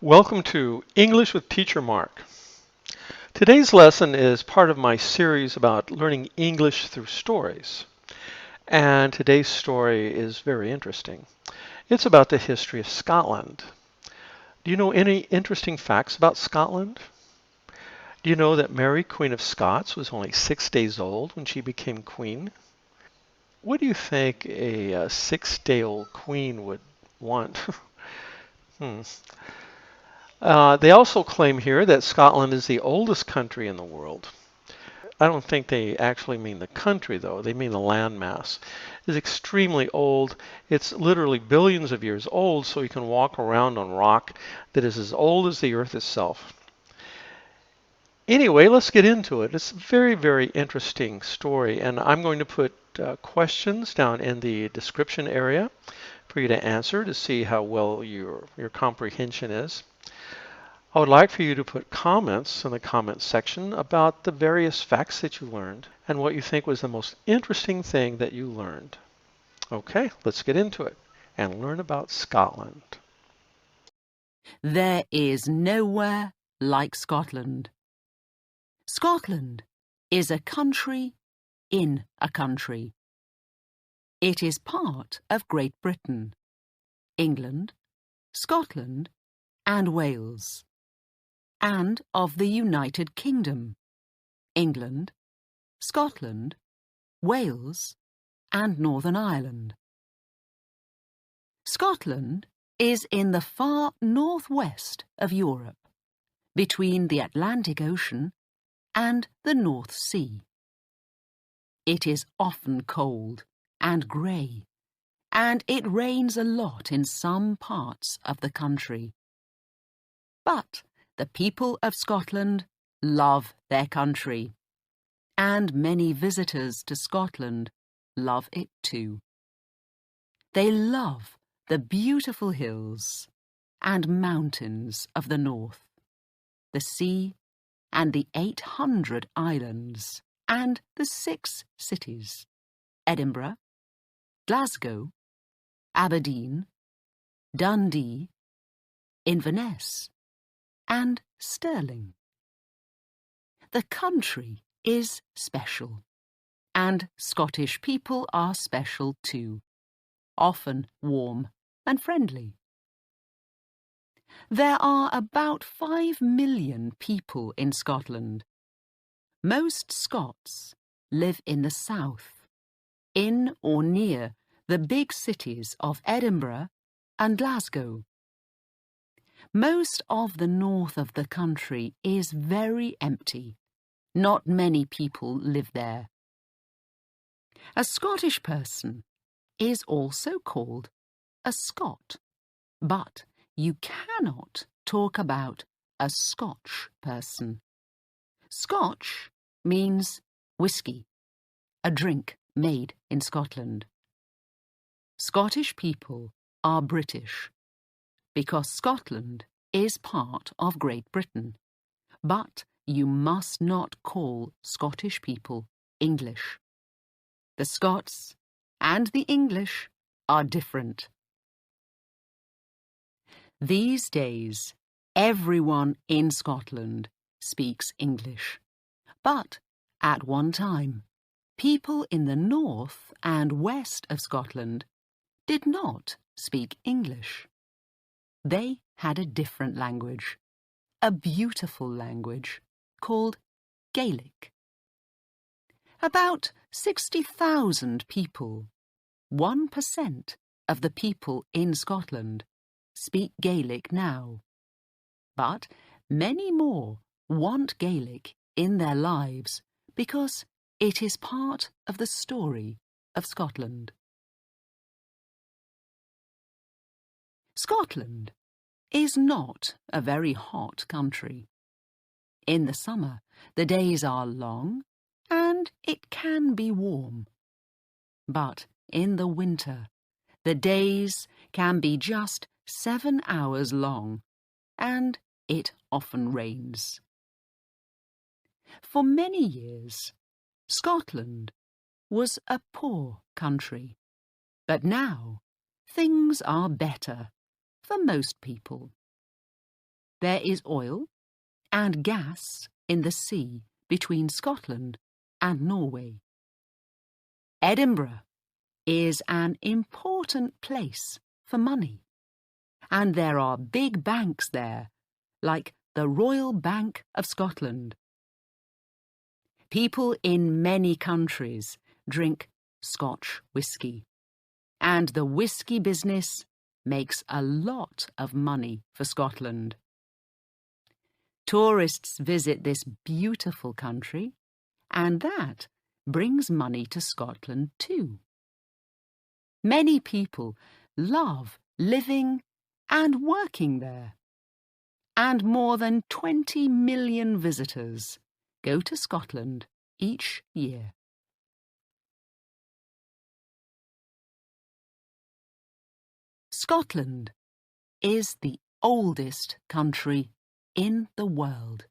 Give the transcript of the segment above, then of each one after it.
Welcome to English with Teacher Mark. Today's lesson is part of my series about learning English through stories. And today's story is very interesting. It's about the history of Scotland. Do you know any interesting facts about Scotland? Do you know that Mary Queen of Scots was only 6 days old when she became queen? What do you think a 6-day-old queen would want? Hmm. They also claim here that Scotland is the oldest country in the world. I don't think they actually mean the country, though. They mean the landmass. It's extremely old. It's literally billions of years old, so you can walk around on rock that is as old as the Earth itself. Anyway, let's get into it. It's a very, very interesting story, and I'm going to put questions down in the description area for you to answer to see how well your comprehension is. I would like for you to put comments in the comment section about the various facts that you learned and what you think was the most interesting thing that you learned. Okay, let's get into it and learn about Scotland. There is nowhere like Scotland. Scotland is a country in a country. It is part of Great Britain, England, Scotland, and Wales, and of the United Kingdom, England, Scotland, Wales, and Northern Ireland. Scotland is in the far northwest of Europe, between the Atlantic Ocean and the North Sea. It is often cold and grey, and it rains a lot in some parts of the country. But the people of Scotland love their country, and many visitors to Scotland love it too. They love the beautiful hills and mountains of the north, the sea and the 800 islands, and the 6 cities: Edinburgh, Glasgow, Aberdeen, Dundee, Inverness, and Stirling. The country is special, and Scottish people are special too, often warm and friendly. There are about 5 million people in Scotland. Most Scots live in the south, in or near the big cities of Edinburgh and Glasgow. Most of the north of the country is very empty. Not many people live there. A Scottish person is also called a Scot, but you cannot talk about a Scotch person. Scotch means whisky, a drink made in Scotland. Scottish people are British because Scotland is part of Great Britain, but you must not call Scottish people English. The Scots and the English are different. These days, everyone in Scotland speaks English, but at one time, people in the north and west of Scotland did not speak English. They had a different language, a beautiful language called Gaelic. About 60,000 people, 1% of the people in Scotland, speak Gaelic now. But many more want Gaelic in their lives because it is part of the story of Scotland. Scotland is not a very hot country. In the summer, the days are long and it can be warm. But in the winter, the days can be just 7 hours long, and it often rains. For many years, Scotland was a poor country, but now things are better for most people. There is oil and gas in the sea between Scotland and Norway. Edinburgh is an important place for money, and there are big banks there, like the Royal Bank of Scotland. People in many countries drink Scotch whisky, and the whisky business makes a lot of money for Scotland. Tourists visit this beautiful country, and that brings money to Scotland too. Many people love living and working there, and more than 20 million visitors go to Scotland each year. Scotland is the oldest country in the world.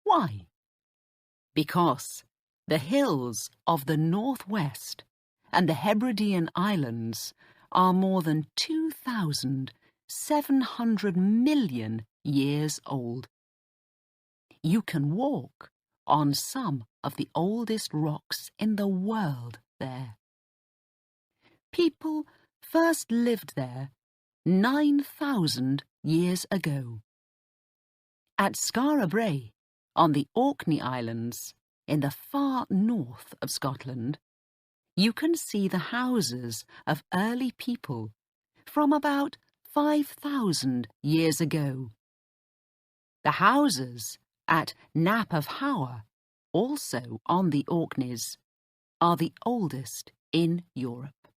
Why? Because the hills of the northwest and the Hebridean Islands are more than 2,700 million years old. You can walk on some of the oldest rocks in the world there. People first lived there 9,000 years ago. At Skara Brae, on the Orkney Islands, in the far north of Scotland, you can see the houses of early people from about 5,000 years ago. The houses at Nap of Hower, also on the Orkneys, are the oldest in Europe.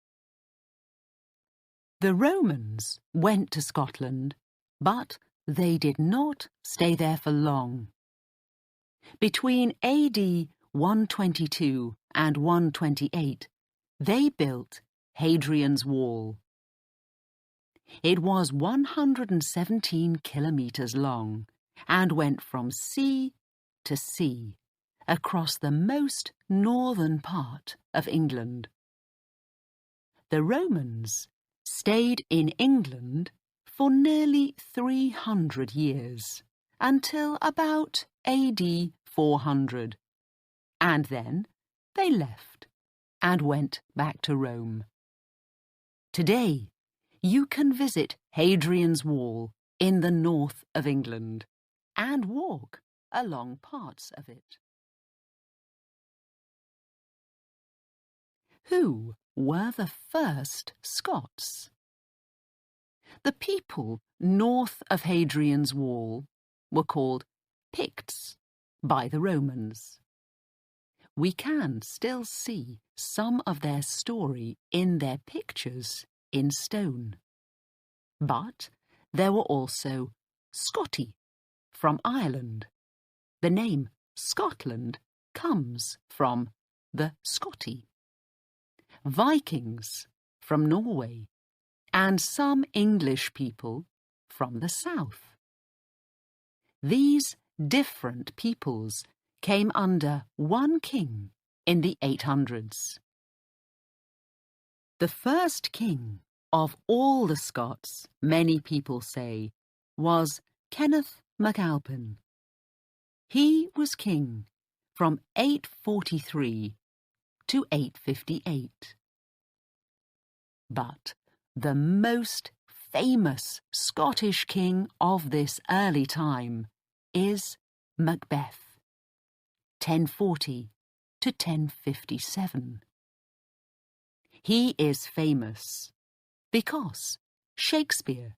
The Romans went to Scotland, but they did not stay there for long. Between AD 122 and 128, they built Hadrian's Wall. It was 117 kilometres long and went from sea to sea across the most northern part of England. The Romans stayed in England for nearly 300 years, until about AD 400, and then they left and went back to Rome. Today, you can visit Hadrian's Wall in the north of England and walk along parts of it. Who were the first Scots? The people north of Hadrian's Wall were called Picts by the Romans. We can still see some of their story in their pictures in stone. But there were also Scotti from Ireland. The name Scotland comes from the Scotti. Vikings from Norway, and some English people from the south. These different peoples came under one king in the 800s. The first king of all the Scots, many people say, was Kenneth MacAlpin. He was king from 843 to 858. But the most famous Scottish king of this early time is Macbeth, 1040 to 1057. He is famous because Shakespeare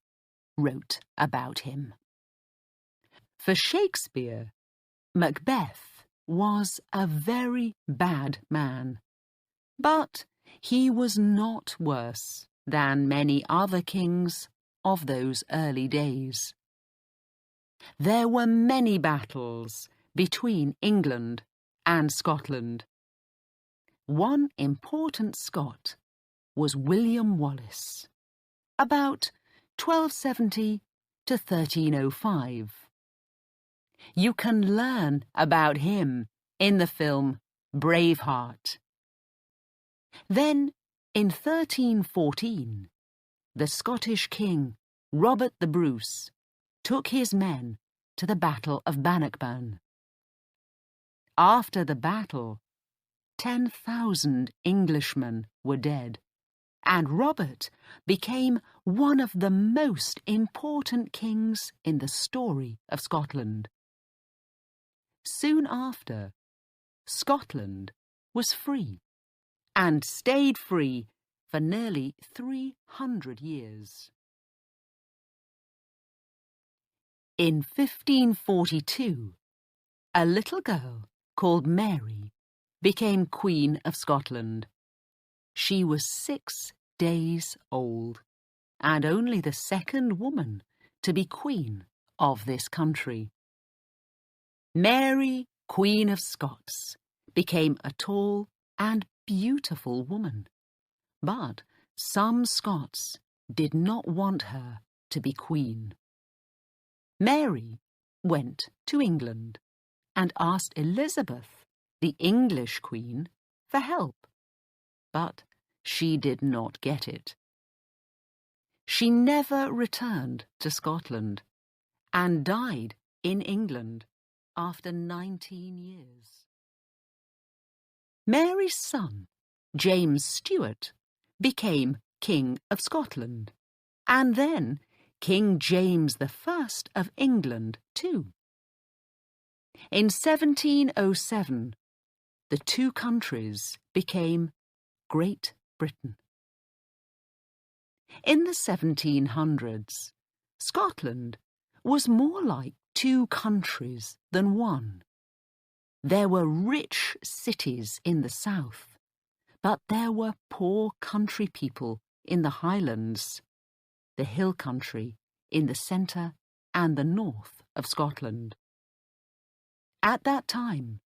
wrote about him. For Shakespeare, Macbeth was a very bad man, but he was not worse than many other kings of those early days. There were many battles between England and Scotland. One important Scot was William Wallace, about 1270 to 1305. You can learn about him in the film Braveheart. Then, in 1314, the Scottish king Robert the Bruce took his men to the Battle of Bannockburn. After the battle, 10,000 Englishmen were dead, and Robert became one of the most important kings in the story of Scotland. Soon after, Scotland was free, and stayed free for nearly 300 years. In 1542, a little girl called Mary became Queen of Scotland. She was 6 days old, and only the second woman to be Queen of this country. Mary, Queen of Scots, became a tall and beautiful woman, but some Scots did not want her to be queen. Mary went to England and asked Elizabeth, the English queen, for help, but she did not get it. She never returned to Scotland and died in England after 19 years. Mary's son, James Stuart, became King of Scotland, and then King James I of England too. In 1707, the two countries became Great Britain. In the 1700s, Scotland was more like two countries than one. There were rich cities in the south, but there were poor country people in the Highlands, the hill country in the centre and the north of Scotland. At that time,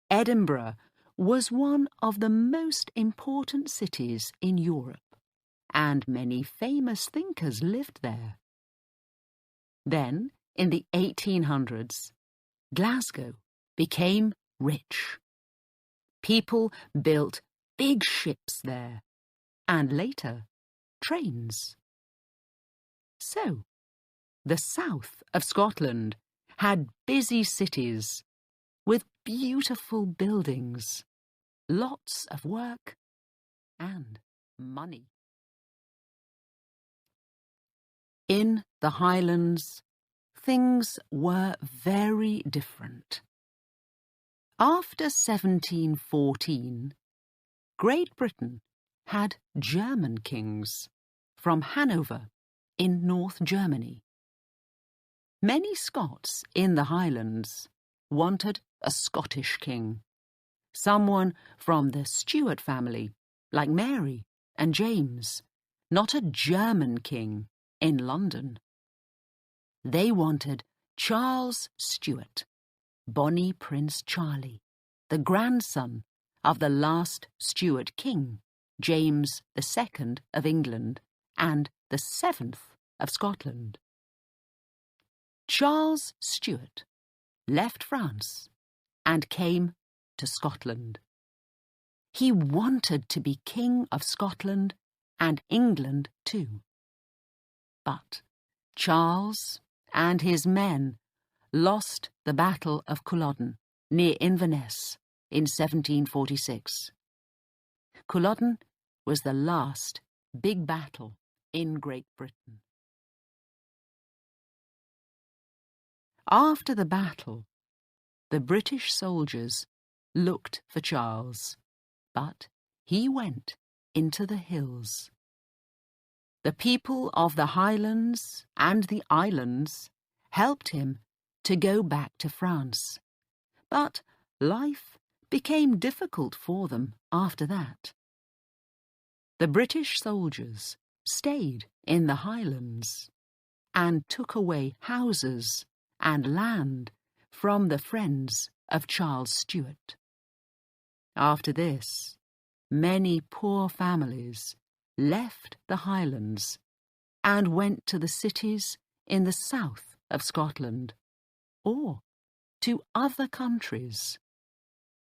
Edinburgh was one of the most important cities in Europe, and many famous thinkers lived there. Then, in the 1800s, Glasgow became rich. People built big ships there, and later, trains. So, the south of Scotland had busy cities with beautiful buildings, lots of work, and money. In the Highlands, things were very different. After 1714, Great Britain had German kings from Hanover in North Germany. Many Scots in the Highlands wanted a Scottish king, someone from the Stuart family, like Mary and James, not a German king in London. They wanted Charles Stuart, Bonnie Prince Charlie, the grandson of the last Stuart king, James II of England, and the 7th of Scotland. Charles Stuart left France and came to Scotland. He wanted to be King of Scotland and England too. But Charles and his men lost the Battle of Culloden near Inverness in 1746. Culloden was the last big battle in Great Britain. After the battle, the British soldiers looked for Charles, but he went into the hills. The people of the Highlands and the islands helped him to go back to France, but life became difficult for them after that. The British soldiers stayed in the Highlands and took away houses and land from the friends of Charles Stuart. After this, many poor families left the Highlands and went to the cities in the south of Scotland, or to other countries,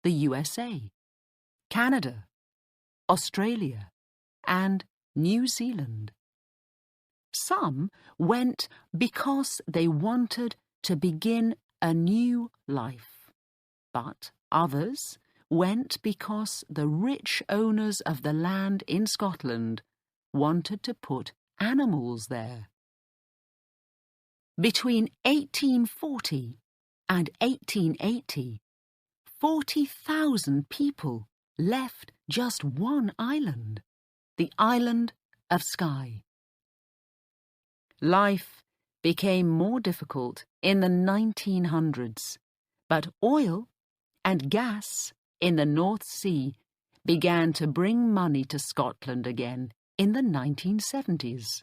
the USA, Canada, Australia, and New Zealand. Some went because they wanted to begin a new life, but others went because the rich owners of the land in Scotland wanted to put animals there. Between 1840 and 1880, 40,000 people left just one island, the island of Skye. Life became more difficult in the 1900s, but oil and gas in the North Sea began to bring money to Scotland again in the 1970s.